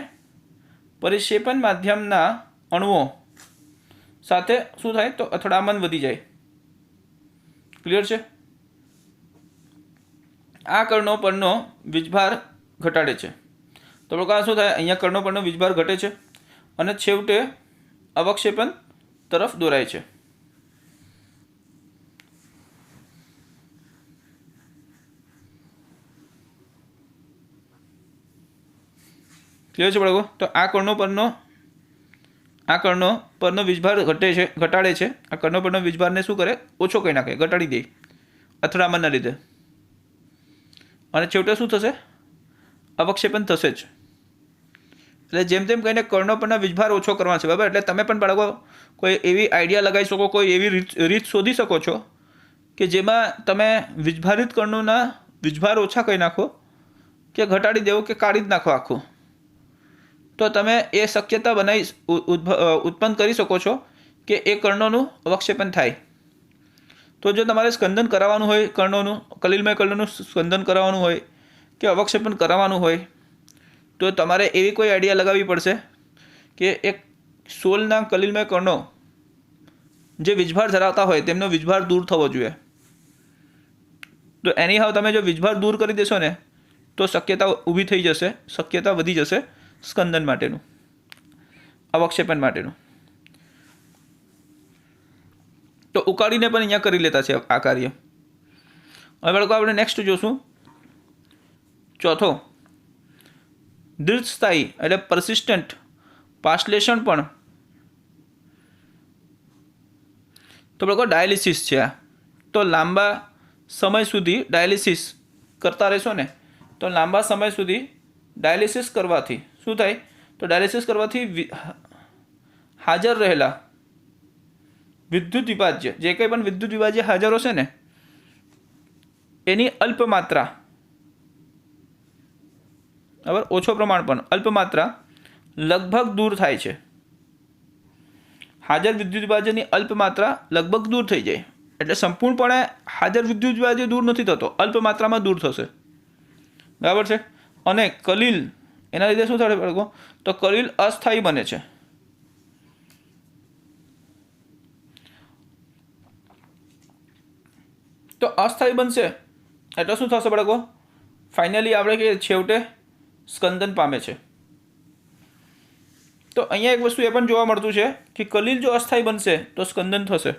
परिक्षेपण माध्यमना अणुओ साथे शुं थाय तो અથડામણ वधी जाए। क्लियर है? आ कर्णों परनो वीजभार घटाड़े छे। तो लोग शुं थाय अहींया कर्णों परनो वीजभार घटे छे अने छेवटे अवक्षेपण तरफ दौराय छे। क्लियर है बाळको? तो आ कर्णों परनो वीजभार घटाड़े छे। आ कर्णों परनो वीजभार ने शुं करे? ओछो करी नाखे, घटाड़ी दे અથડામણના લીધે। અને છેવટે શું થશે? અવક્ષેપણ થશે જ। એટલે જેમ તેમ કહીને કર્ણો પરના વીજભાર ઓછો કરવાનો છે, બરાબર। એટલે તમે પણ બાળકો કોઈ એવી આઈડિયા લગાવી શકો, કોઈ એવી રીત શોધી શકો છો કે જેમાં તમે વીજભારિત કર્ણોના વીજભાર ઓછા કરી નાખો કે ઘટાડી દેવો કે કાઢી જ નાખો આખું, તો તમે એ શક્યતા ઉત્પન્ન કરી શકો છો કે એ કર્ણોનું અવક્ષેપણ થાય। તો જો તમારે સ્કંદન કરાવવાનું હોય કર્ણોનું, કલિલમય કર્ણોનું સ્કંદન કરાવવાનું હોય કે અવક્ષેપણ કરાવવાનું હોય તો તમારે એવી કોઈ આઈડિયા લગાવવી પડશે કે એક 16ના કલિલમય કર્ણો જે વીજભાર ધરાવતા હોય તેમનો વીજભાર દૂર થવો જોઈએ। તો એની હાવ તમે જો વીજભાર દૂર કરી દેશો ને તો શક્યતા ઊભી થઈ જશે, શક્યતા વધી જશે સ્કંદન માટેનું, અવક્ષેપણ માટેનું। तो उकाड़ीने पण अहींया करी लेता छे आ कार्य। हवे बाळको आपणे नेक्स्ट जोशुं चौथो, दीर्घस्थायी एटले परसिस्टंट पाश्लेषण पण। तो बाळको डायलिसिस छे आ। तो लांबा समय सुधी डायलिसिस करता रहेशो ने तो लांबा समय सुधी डायलिसिस करवाथी शुं थाय? तो डायलिसिस करवाथी हाजर रहेला विद्युत विभाज्य जे कंई पण विद्युत विभाज्य हाजर हशे ने एनी अल्प मात्रा, बराबर, ओछो प्रमाण पण अल्प मात्रा लगभग दूर थाय छे। हाजर विद्युत विभाज्यनी अल्प मात्रा लगभग दूर थई जाय एटले संपूर्णपणे हाजर विद्युत विभाज्य दूर नथी थतो, अल्प मात्रामां दूर थशे, बराबर छे। अने कलिल एना लीधे शुं थशे बाळको? तो कलिल अस्थायी बने छे। तो अस्थायी बनशे एटले शुं थशे बाळको? फाइनली आपणे के छेवटे स्कंदन पामे छे। तो अहींया एक वस्तु ए पण जोवा मळतुं छे कि कलिल जो अस्थायी बनशे तो स्कंदन थशे।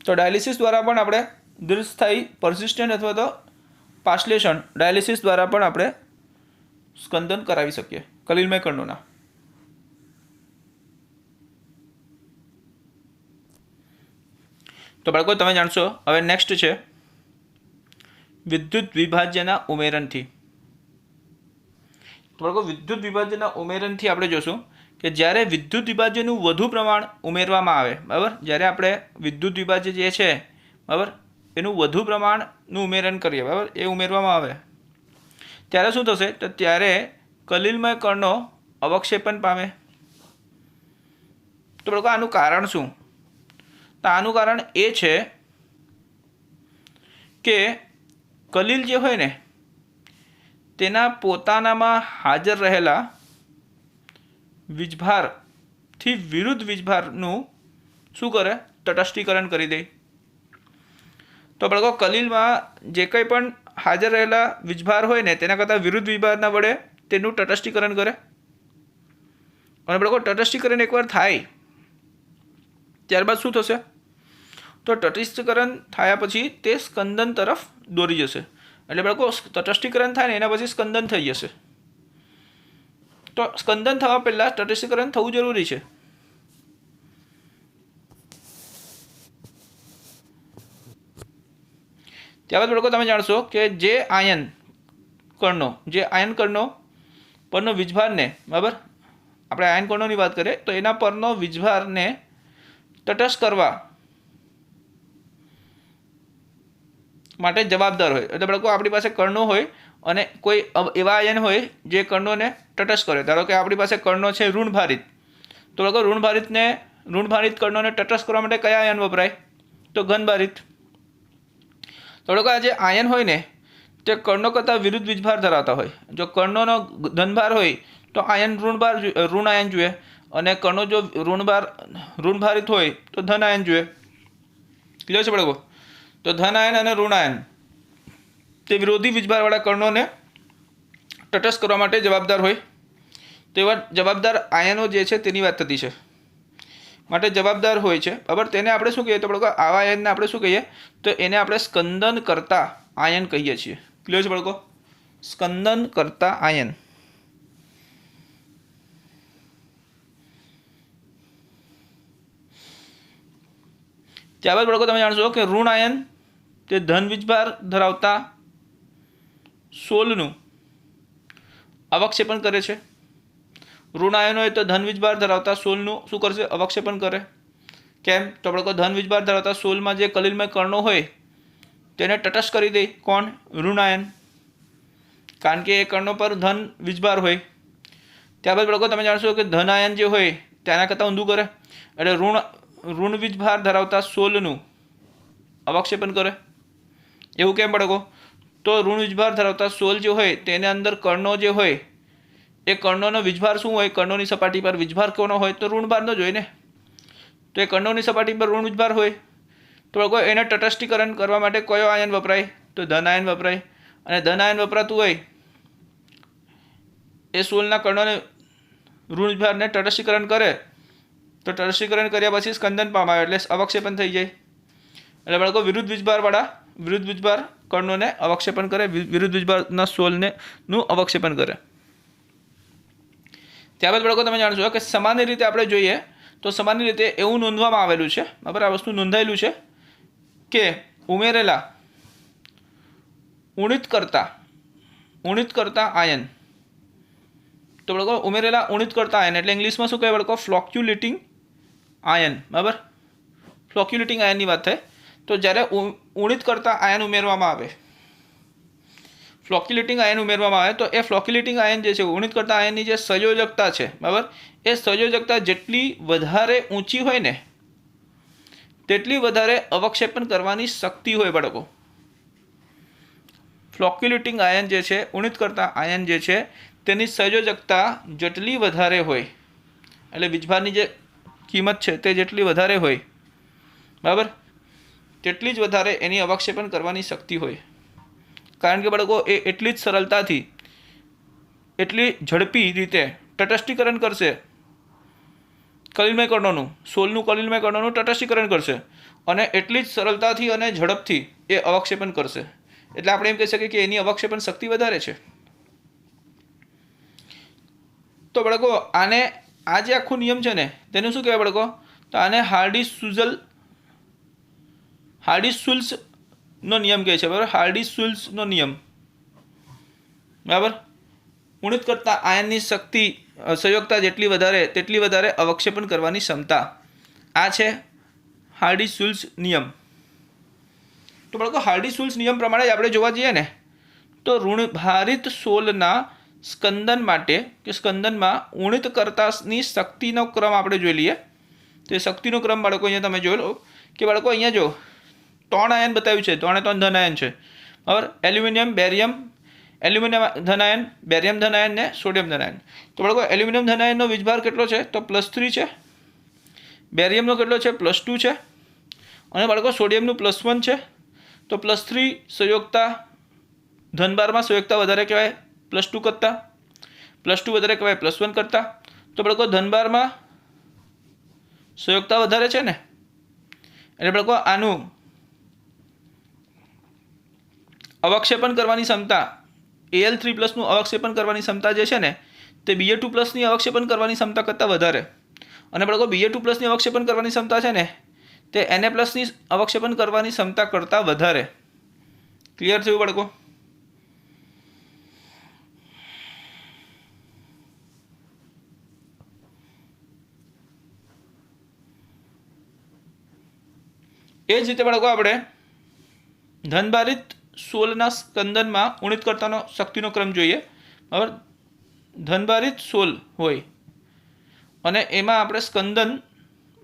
तो डायलिसिस द्वारा पण आपणे दीर्घस्थायी परसिस्टंट अथवा तो पाश्लेषण डायलिसिस द्वारा पण आपणे स्कंदन करावी शकीए कलिलमय कर्णोना। तो बाळको तमे जाणशो हवे नेक्स्ट छे विद्युत विभाज्यना उमेरणथी। तो बाळको विद्युत विभाज्यना उमेरणथी आपणे जोशुं કે જ્યારે વિદ્યુત વિભાજ્યનું વધુ પ્રમાણ ઉમેરવામાં આવે, બરાબર, જ્યારે આપણે વિદ્યુત વિભાજ્ય જે છે, બરાબર, એનું વધુ પ્રમાણનું ઉમેરણ કરીએ, બરાબર, એ ઉમેરવામાં આવે ત્યારે શું થશે? તો ત્યારે કલિલમય કર્ણો અવક્ષેપણ પામે। તો બાળકો આનું કારણ શું? તો આનું કારણ એ છે કે કલિલ જે હોય ને તેના પોતાનામાં હાજર રહેલા વીજભારથી વિરુદ્ધ વીજભારનું શું કરે? તટસ્થીકરણ કરી દે। તો બાળકો કલિલમાં જે કંઈ પણ હાજર રહેલા વીજભાર હોય ને તેના કરતાં વિરુદ્ધ વીજભારના વડે તેનું તટસ્થીકરણ કરે। અને બાળકો તટસ્થીકરણ એકવાર થાય ત્યારબાદ શું થશે? તો તટસ્થીકરણ થયા પછી તે સ્કંદન તરફ દોરી જશે। એટલે બાળકો તટસ્થીકરણ થાય ને એના પછી સ્કંદન થઈ જશે। तो स्कंदन थवा पहला तटस्थीकरण थवुं जरूरी है। त्याबाद बाळको तमे जाणशो के जे आयन कर्णो परनो वीजभार ने, बराबर, आपणे आयन कर्णोनी वात करीए तो एना परनो वीजभार ने तटस्थ करवा माटे जवाबदार होय। એટલે બાળકો આપણી પાસે કર્ણો હોય અને કોઈ એવા આયન હોય જે કર્ણોને તટસ્થ કરે। ધારો કે આપણી પાસે કર્ણો છે ઋણભારિત, તો બાળકો ઋણભારિત કર્ણોને તટસ્થ કરવા માટે કયા આયન વપરાય? તો ઘનભારિત। તો બાળકો આ જે આયન હોય ને તે કર્ણો કરતાં વિરુદ્ધ વીજભાર ધરાવતા હોય. જો કર્ણોનો ધનભાર હોય તો આયન ઋણ આયન જોઈએ, અને કર્ણો જો ઋણભારિત હોય તો ધન આયન જોઈએ. ક્લિયર છે બાળકો? તો ધન આયન અને ઋણ આયન તે વિરોધી વીજભારવાળા કર્ણોને તટસ્થ કરવા માટે જવાબદાર હોય. તેવા જવાબદાર આયનો જે છે તેની વાત થતી છે, માટે જવાબદાર હોય છે. બરાબર? તેને આપણે શું કહીએ? તો બાળકો આવા આયનને આપણે શું કહીએ? તો એને આપણે સ્કંદન કરતા આયન કહીએ છીએ. ક્લિયર છે બાળકો? સ્કંદન કરતા આયન. ત્યારબાદ બાળકો તમે જાણશો કે ઋણ આયન તે ધન વીજભાર ધરાવતા સોલનું અવક્ષેપણ કરે છે. ઋણ આયન હોય તો ધન વીજભાર ધરાવતા સોલનું શું કરશે? અવક્ષેપણ કરે. કેમ? તો બાળકો ધન વીજભાર ધરાવતા સોલમાં જે કલિલમય કર્ણો હોય તેને તટસ્થ કરી દે. કોણ? ઋણ આયન, કારણ કે એ કર્ણો પર ધન વીજભાર હોય. ત્યારબાદ બાળકો તમે જાણશો કે ધન આયન જે હોય તેના કરતાં ઊંધું કરે, એટલે ઋણ વીજભાર ધરાવતા સોલનું અવક્ષેપણ કરે. એવું કેમ બાળકો? તો ઋણ વીજભાર ધરાવતા સોલ જે હોય તેને અંદર કર્ણો જે હોય એ કર્ણોનો વીજભાર શું હોય? કર્ણોની સપાટી પર વીજભાર કોનો હોય? તો ઋણભારનો જ હોય ને. તો એ કર્ણોની સપાટી પર ઋણ વીજભાર હોય તો બાળકો એને તટસ્થીકરણ કરવા માટે કયો આયન વપરાય? તો ધન આયન વપરાય. અને ધન આયન વપરાતું હોય એ સોલના કર્ણોને ઋણ વીજભારને તટસ્થીકરણ કરે, તો તટસ્થીકરણ કર્યા પછી સ્કંદન પામે એટલે અવક્ષેપણ થઈ જાય. એટલે બાળકો વિરુદ્ધ વીજભાર કર્ણોને અવક્ષેપણ કરે, વિરુદ્ધ વીજભારના સોલને નું અવક્ષેપણ કરે. ત્યારબાદ બાળકો તમે જાણશો કે સામાન્ય રીતે આપણે જોઈએ તો સામાન્ય રીતે એવું નોંધવામાં આવેલું છે, બરાબર? આ વસ્તુ નોંધાયેલું છે કે ઉમેરેલા ઉણિત કરતા આયન, તો બાળકો ઉમેરેલા ઉણિત કરતા આયન એટલે ઇંગ્લિશમાં શું કહેવાય બાળકો? ફ્લોક્યુલેટિંગ આયન. બરાબર? ફ્લોક્યુલેટિંગ આયનની વાત થાય તો જ્યારે ઉણિત કરતા આયન ઉમેરવામાં આવે, ફ્લોક્યુલેટિંગ આયન ઉમેરવામાં આવે તો એ ફ્લોક્યુલેટિંગ આયન જે છે, ઉણિત કરતા આયનની જે સંયોજકતા છે, બરાબર, એ સંયોજકતા જેટલી વધારે ઊંચી હોય ને તેટલી વધારે અવક્ષેપણ કરવાની શક્તિ હોય બાળકો. ફ્લોક્યુલેટિંગ આયન જે છે, ઉણિત કરતા આયન જે છે તેની સંયોજકતા જેટલી વધારે હોય, એટલે વીજભારની જે કિંમત છે તે જેટલી વધારે હોય, બરાબર, તેટલી જ વધારે એની અવક્ષેપણ કરવાની શક્તિ હોય. કારણ કે બાળકો એ એટલી જ સરળતાથી, એટલી ઝડપી રીતે તટસ્થીકરણ કરશે કલિલમય કર્ણોનું, સોલનું કલિલમય કર્ણોનું તટસ્થીકરણ કરશે, અને એટલી જ સરળતાથી અને ઝડપથી એ અવક્ષેપણ કરશે. એટલે આપણે એમ કહી શકીએ કે એની અવક્ષેપણ શક્તિ વધારે છે. તો બાળકો આને આ જે આખો નિયમ છે ને તેનું શું કહેવાય બાળકો? તો આને હાર્ડી-સુલ્સનો નિયમ કહે છે. બરાબર? હાર્ડી-સુલ્સનો નિયમ. બરાબર? ઉણિત કરતા આયનની શક્તિ સંયોજકતા જેટલી વધારે તેટલી વધારે અવક્ષેપણ કરવાની ક્ષમતા. આ છે હાર્ડી-સુલ્સ નિયમ. તો બાળકો હાર્ડી-સુલ્સ નિયમ પ્રમાણે આપણે જોવા જઈએ ને તો ઋણભારિત સોલના સ્કંદન માટે કે સ્કંદનમાં ઉણિત કરતાની શક્તિનો ક્રમ આપણે જોઈ લઈએ. તો એ શક્તિનો ક્રમ બાળકો અહીંયા તમે જોઈ લો કે બાળકો અહીંયા જો 3 આયન બતાવ્યું છે, 3 ધન આયન છે. બરાબર? એલ્યુમિનિયમ ધન આયન, બેરિયમ ધન આયન ને સોડિયમ ધન આયન. તો બાળકો એલ્યુમિનિયમ ધન આયનનો વીજભાર કેટલો છે? તો +3 છે. બેરિયમનો કેટલો છે? +2 છે. અને બાળકો સોડિયમનું +1 છે. તો +3 સંયોજકતા, ધનભારમાં સંયોજકતા વધારે કહેવાય +2 કરતાં, +2 વધારે કહેવાય +1 કરતાં. તો બાળકો ધનભારમાં સંયોજકતા વધારે છે ને, એટલે બાળકો આનું અવક્ષેપણ કરવાની ક્ષમતા, Al3+ નું અવક્ષેપણ કરવાની ક્ષમતા જે છે ને તે Ba2+ ની અવક્ષેપણ કરવાની ક્ષમતા કરતાં વધારે. અને બાળકો Ba2+ ની અવક્ષેપણ કરવાની ક્ષમતા છે ને તે Na+ ની અવક્ષેપણ કરવાની ક્ષમતા કરતાં વધારે. ક્લિયર થયું બાળકો? એ જ રીતે બાળકો આપણે ધનભારિત સોલના સ્કંદનમાં ઉણિત કરતાનો શક્તિનો ક્રમ જોઈએ. બરાબર? ધનભારિત સોલ હોય અને એમાં આપણે સ્કંદન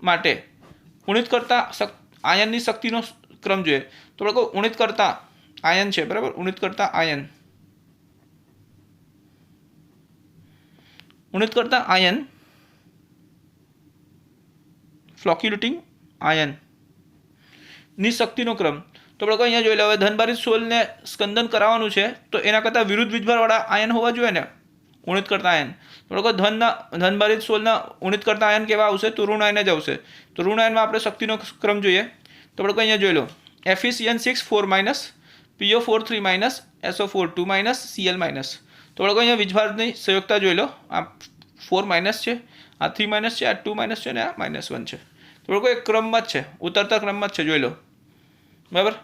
માટે ઉણિત કરતા આયનની શક્તિનો ક્રમ જોઈએ. તો બાળકો ઉણિત કરતા આયન છે, બરાબર, ઉણિત કરતા આયન, ઉણિત કરતા આયન, ફ્લોક્યુલેટિંગ આયન ની શક્તિનો ક્રમ. તો આપણે અહીંયા જોઈ લો, હવે ધનભારિત સોલને સ્કંદન કરાવવાનું છે તો એના કરતાં વિરુદ્ધ વીજભારવાળા આયન હોવા જોઈએ ને, ઉણિત કરતા આયન. તો આપણે ધનભારિત સોલના ઉણિત કરતા આયન કેવા આવશે? તો ઋણ આયન જ આવશે. તો ઋણ આયનમાં આપણે શક્તિનો ક્રમ જોઈએ. તો આપણે અહીંયા જોઈ લો, FeCN6 4 PO4 3 SO4 2 Cl minus. તો આપણે અહીંયા વીજભારની સંયોગતા જોઈ લો, આ 4 છે, આ 3 છે, આ 2 છે ને આ -1 છે. તો આપણે એક ક્રમમાં જ છે, ઉતરતા ક્રમમાં જ છે, જોઈ લો, બરાબર.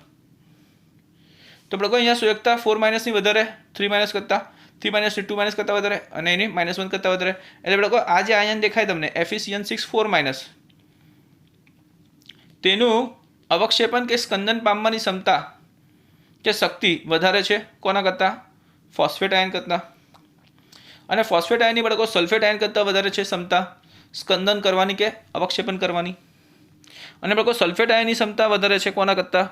તો આપણે અહીંયા સંયોગતા 4 ની વધારે, 3 કરતાં, 3 2 કરતાં વધારે અને એની -1 કરતાં વધારે. એટલે આપણે આ જે આયન દેખાય તમને FeCN6 4 તેનું અવક્ષેપણ કે સ્કંદન પામવાની ક્ષમતા કે શક્તિ વધારે છે કોના કરતાં? ફોસ્ફેટ આયન કરતાં. અને ફોસ્ફેટ આયનની બાળકો સલ્ફેટ આયન કરતાં વધારે છે ક્ષમતા સ્કંદન કરવાની કે અવક્ષેપણ કરવાની. અને બાળકો સલ્ફેટ આયનની ક્ષમતા વધારે છે કોના કરતાં?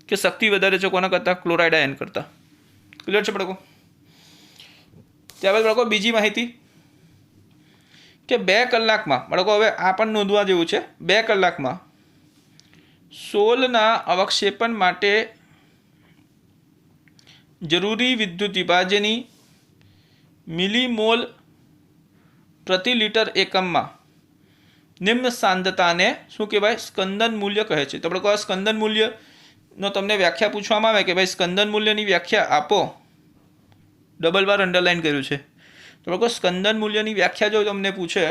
કે શક્તિ વધારે છે કોના કરતાં? ક્લોરાઇડ આયન કરતાં. ક્લિયર છે બાળકો? ત્યારબાદ બાળકો બીજી માહિતી કે 2 કલાકમાં, બાળકો હવે આ પણ નોંધવા જેવું છે, 2 કલાકમાં સોલના અવક્ષેપણ માટે જરૂરી વિદ્યુત વિભાજ્યની મિલીમોલ પ્રતિ લિટર એકમમાં નિમ્ન સાંદ્રતાને શું કહેવાય? સ્કંદન મૂલ્ય કહે છે. તો આપણે આ સ્કંદન મૂલ્યનો તમને વ્યાખ્યા પૂછવામાં આવે કે ભાઈ સ્કંદન મૂલ્યની વ્યાખ્યા આપો, ડબલ બાર અંડરલાઇન કર્યું છે. તો લોકો સ્કંદન મૂલ્યની વ્યાખ્યા જો તમને પૂછે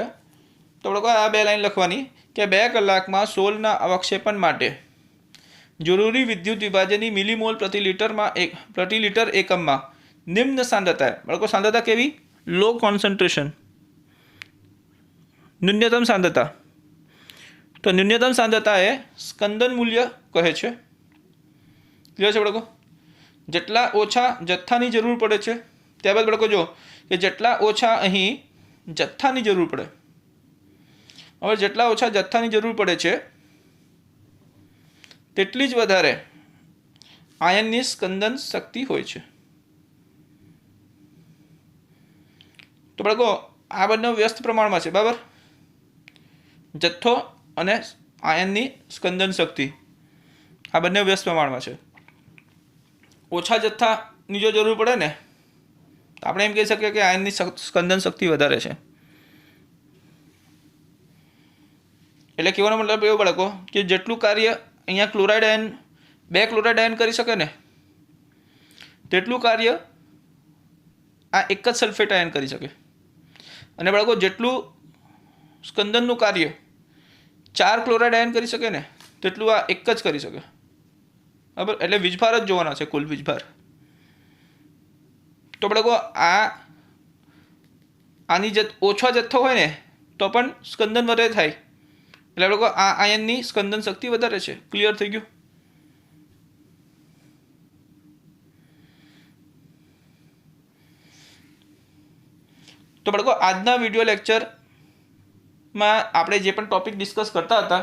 તો લોકો આ 2 લાઈન લખવાની કે 2 કલાકમાં સોલના અવક્ષેપણ માટે જરૂરી વિદ્યુત વિભાજનની મિલીમોલ પ્રતિ લિટર એકમમાં નિમ્ન સાંદ્રતા. બાળકો સાંદ્રતા કેવી? લો કોન્સન્ટ્રેશન, ન્યૂનતમ સાંદ્રતા. તો ન્યૂનતમ સાંદ્રતા એ સ્કંદન મૂલ્ય કહે છે. ક્લિયર છે બાળકો? જેટલા ઓછા જથ્થાની જરૂર પડે છે, ત્યારબાદ બાળકો જો કે જેટલા ઓછા અહીં જથ્થાની જરૂર પડે, હવે જેટલા ઓછા જથ્થાની જરૂર પડે છે તેટલી જ વધારે આયનની સ્કંદન શક્તિ હોય છે. તો બાળકો આ બંને વ્યસ્ત પ્રમાણમાં છે, બરાબર, જથ્થો અને આયનની સ્કંદન શક્તિ આ બંને વ્યસ્ત પ્રમાણમાં છે. ઓછા જથ્થાની જો જરૂર પડે ને તો આપણે એમ કહી શકીએ કે આયનની સ્કંદન શક્તિ વધારે છે. એટલે કહેવાનો મતલબ એવો બાળકો કે જેટલું કાર્ય અહીંયા ક્લોરાઇડ આયન 2 ક્લોરાઇડ આયન કરી શકે ને તેટલું કાર્ય આ એક જ સલ્ફેટ આયન કરી શકે. અને બાળકો જેટલું સ્કંદનનું કાર્ય 4 ક્લોરાઇડ આયન કરી શકે ને તેટલું આ એક જ કરી શકે, બરાબર. એટલે વીજભાર જ જોવાના છે, કુલ વીજભાર. તો બાળકો આની ઓછો જથ્થો હોય ને તો પણ સ્કંદન વધારે થાય. એટલે બાળકો આ આયનની સ્કંદન શક્તિ વધારે છે. ક્લિયર થઈ ગયું? તો બાળકો આજના વિડીયો લેક્ચરમાં આપણે જે પણ ટોપિક ડિસ્કસ કરતા હતા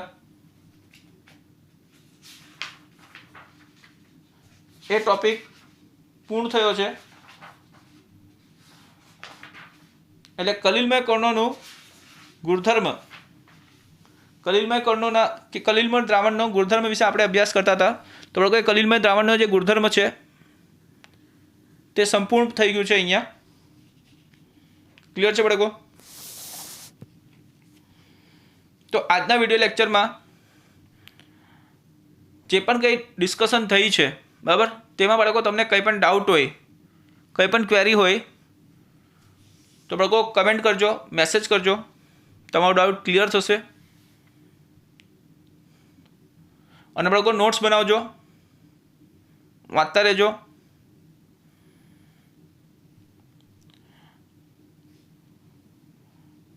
એ ટોપિક પૂર્ણ થયો છે. એટલે કલિલમય કણોનું ગુણધર્મ, કલિલમય દ્રાવણનો ગુણધર્મ વિશે આપણે અભ્યાસ કરતા હતા. તો બાળકો કલિલમય દ્રાવણનો જે ગુણધર્મ છે તે સંપૂર્ણ થઈ ગયું છે અહીંયા. ક્લિયર છે બાળકો? તો આજના વિડીયો લેક્ચરમાં જે પણ કંઈ ડિસ્કશન થઈ છે, બરાબર, તેમાં બાળકો તમને કંઈ પણ ડાઉટ હોય, કંઈ પણ ક્વેરી હોય તો બાળકો કમેન્ટ કરજો, મેસેજ કરજો, તમારો ડાઉટ ક્લિયર થશે. અને બાળકો નોટ્સ બનાવજો, વાંચતા રહેજો.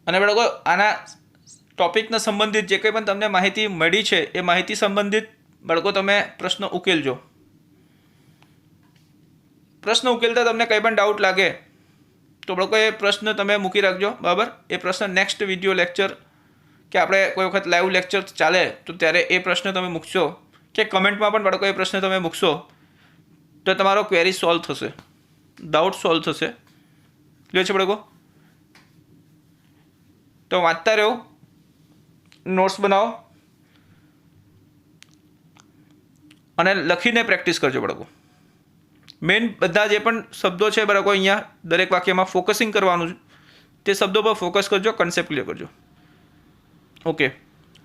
અને બાળકો આના ટોપિકના સંબંધિત જે કંઈ પણ તમને માહિતી મળી છે એ માહિતી સંબંધિત બાળકો તમે પ્રશ્ન ઉકેલજો. પ્રશ્ન ઉકેલતા તમને કંઈ પણ ડાઉટ લાગે તો બાળકો એ પ્રશ્ન તમે મૂકી રાખજો, બરાબર. એ પ્રશ્ન નેક્સ્ટ વિડીયો લેક્ચર કે આપણે કોઈ વખત લાઈવ લેક્ચર ચાલે તો ત્યારે એ પ્રશ્ન તમે મૂકશો કે કમેન્ટમાં પણ બાળકો એ પ્રશ્ન તમે મૂકશો તો તમારો ક્વેરી સોલ્વ થશે, ડાઉટ સોલ્વ થશે. ક્લિયર છે બાળકો? તો વાંચતા રહો, નોટ્સ બનાવો અને લખીને પ્રેક્ટિસ કરજો બાળકો. મેઇન બધા જે પણ શબ્દો છે બાળકો અહીંયા દરેક વાક્યમાં ફોકસિંગ કરવાનું છે, તે શબ્દો પર ફોકસ કરજો, કન્સેપ્ટ ક્લિયર કરજો. Okay,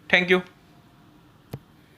thank you.